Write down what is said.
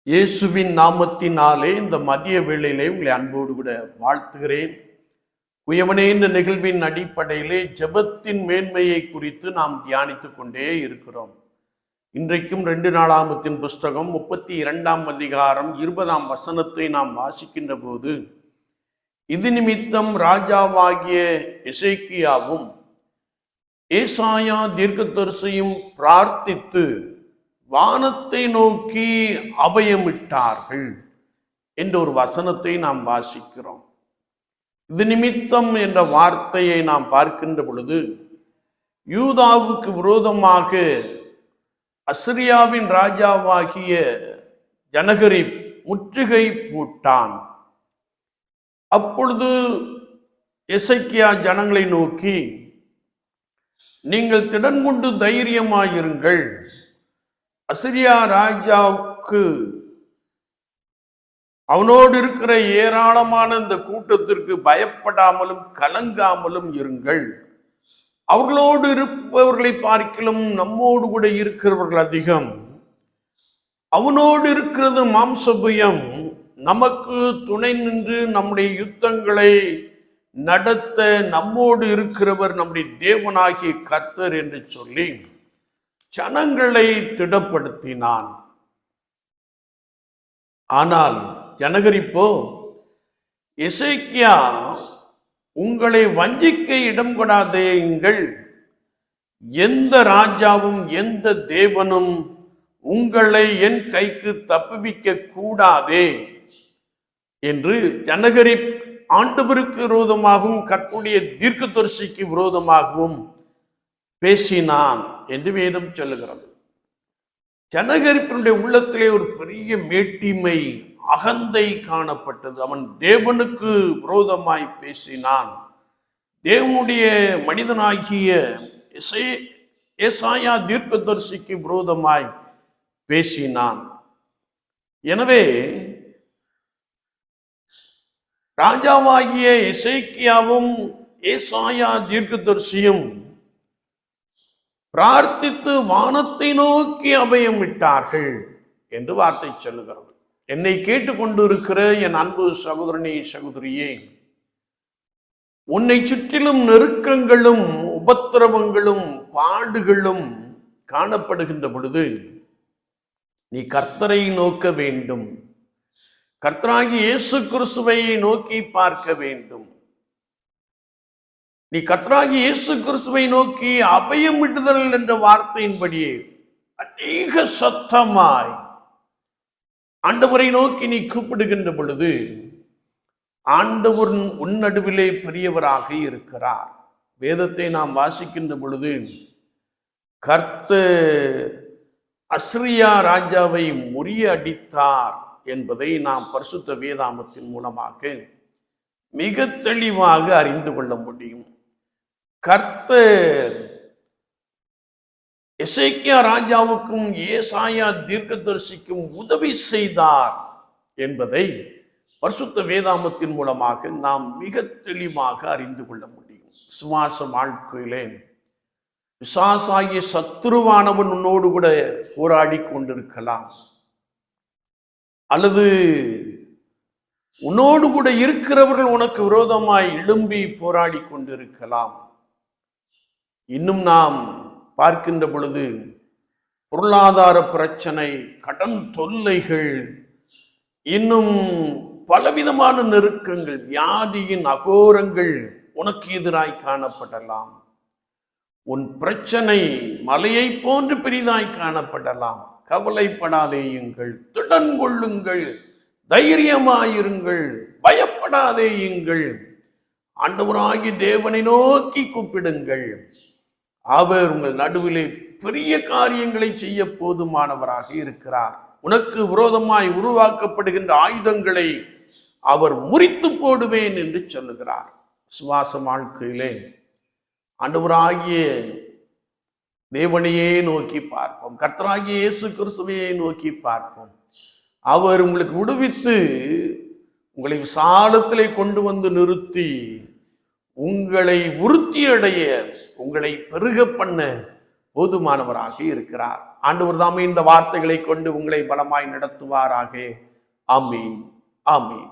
இயேசுவின் நாமத்தினாலே இந்த மதிய வேளையிலே உங்களை அன்போடு கூட வாழ்த்துகிறேன். குயவனே இந்த நிகழ்வின் அடிப்படையிலே ஜெபத்தின் மேன்மையை குறித்து நாம் தியானித்துக் கொண்டே இருக்கிறோம். இன்றைக்கும் 2 நாளாகமத்தின் புஸ்தகம் 32ஆம் அதிகாரம் 20ஆம் வசனத்தை நாம் வாசிக்கின்ற போது, இது நிமித்தம் ராஜாவாகிய எசேக்கியாவும் ஏசாயா தீர்க்கதரிசியும் பிரார்த்தித்து வானத்தை நோக்கி அபயமிட்டார்கள் என்ற ஒரு வசனத்தை நாம் வாசிக்கிறோம். இது நிமித்தம் என்ற வார்த்தையை நாம் பார்க்கின்ற பொழுது, யூதாவுக்கு விரோதமாக அசிரியாவின் ராஜாவாகிய ஜனகரிப் முற்றுகை போட்டான். அப்பொழுது எசேக்கியா ஜனங்களை நோக்கி, நீங்கள் திடன் கொண்டு தைரியமாயிருங்கள், அசிரியா ராஜாவுக்கு அவனோடு இருக்கிற ஏராளமான இந்த கூட்டத்திற்கு பயப்படாமலும் கலங்காமலும் இருங்கள். அவர்களோடு இருப்பவர்களை பார்க்கிலும் நம்மோடு கூட இருக்கிறவர்கள் அதிகம். அவனோடு இருக்கிறது மாம்சபயம், நமக்கு துணை நின்று நம்முடைய யுத்தங்களை நடத்த நம்மோடு இருக்கிறவர் நம்முடைய தேவனாகிய கர்த்தர் என்று சொல்லி ஜனங்களை திடப்படுத்தினான். ஆனால் ஜனகரிப்போ, எசேக்கியா உங்களை வஞ்சிக்க இடம் கொடாதேயுங்கள், எந்த ராஜாவும் எந்த தேவனும் உங்களை என் கைக்கு தப்புவிக்க கூடாதே என்று ஜனகரிப் ஆண்டவருக்கு விரோதமாகவும் கர்த்தருடைய தீர்க்கதரிசிக்கு விரோதமாகவும் பேசினான் என்று வேதம் சொல்லுகிறது. ஜனகரிப்பினுடைய உள்ளத்திலே ஒரு பெரிய மேட்டிமை, அகந்தை காணப்பட்டது. அவன் தேவனுக்கு விரோதமாய் பேசினான். தேவனுடைய மனிதனாகிய ஏசாயா தீர்க்கதரிசிக்கு விரோதமாய் பேசினான். எனவே ராஜாவாகிய எசேக்கியாவும் ஏசாயா தீர்க்கதரிசியும் பிரார்த்தித்து வானத்தை நோக்கி அபயம் விட்டார்கள் என்று வார்த்தை சொல்லுகிறது. என்னை கேட்டுக்கொண்டு இருக்கிற என் அன்பு சகோதரனே, சகோதரியே, உன்னை சுற்றிலும் நெருக்கங்களும் உபத்திரவங்களும் பாடுகளும் காணப்படுகின்ற பொழுது நீ கர்த்தரை நோக்க வேண்டும். கர்த்தராகிய இயேசு கிறிஸ்துவை நோக்கி பார்க்க வேண்டும். நீ கர்த்தராகிய இயேசு கிறிஸ்துவை நோக்கி அபயம் விடுதல் என்ற வார்த்தையின்படியே அதிக சத்தமாய் ஆண்டவரை நோக்கி நீ கூப்பிடுகின்ற பொழுது, ஆண்டவர் உன் நடுவிலே பெரியவராக இருக்கிறார். வேதத்தை நாம் வாசிக்கின்ற பொழுது, கர்த்தர் அசிரியா ராஜாவை முறியடித்தார் என்பதை நாம் பரிசுத்த வேதாகமத்தின் மூலமாக மிக தெளிவாக அறிந்து கொள்ள முடியும். கர்த்தர் எசேக்கியா ராஜாவுக்கும் ஏசாயா தீர்க்கதரிசிக்கும் உதவி செய்தார் என்பதை பரிசுத்த வேதாகமத்தின் மூலமாக நாம் மிக தெளிவாக அறிந்து கொள்ள முடியும். விசுவாச வாழ்க்கையிலே பிசாசாகிய சத்துருவானவன் உன்னோடு கூட போராடி கொண்டிருக்கலாம், அல்லது உன்னோடு கூட இருக்கிறவர்கள் உனக்கு விரோதமாய் எழும்பி போராடி கொண்டிருக்கலாம். இன்னும் நாம் பார்க்கின்ற பொழுது பொருளாதார பிரச்சனை, கடன் தொல்லைகள், இன்னும் பலவிதமான நெருக்கங்கள், வியாதியின் அகோரங்கள் உனக்கு எதிராய் காணப்படலாம். உன் பிரச்சனை மலையை போன்று பெரிதாய் காணப்படலாம். கவலைப்படாதேயுங்கள், திடன் கொள்ளுங்கள், தைரியமாயிருங்கள், பயப்படாதேயுங்கள். ஆண்டவராகிய தேவனை நோக்கி கூப்பிடுங்கள். அவர் உங்கள் நடுவிலே பெரிய காரியங்களை செய்ய போதுமானவராக இருக்கிறார். உனக்கு விரோதமாய் உருவாக்கப்படுகின்ற ஆயுதங்களை அவர் முறித்து போடுவேன் என்று சொல்லுகிறார். சுவாச வாழ்க்கையிலே ஆண்டவராகிய தேவனையே நோக்கி பார்ப்போம். கர்த்தராகிய இயேசு கிறிஸ்துவையே நோக்கி பார்ப்போம். அவர் உங்களுக்கு விடுவித்து உங்களை விசாலத்திலே கொண்டு வந்து நிறுத்தி உங்களை உறுதியடைய, உங்களை பெருக பண்ண போதுமானவராக இருக்கிறார். ஆண்டவர் தாமே இந்த வார்த்தைகளை கொண்டு உங்களை பலமாய் நடத்துவாராக. ஆமீன், ஆமீன்.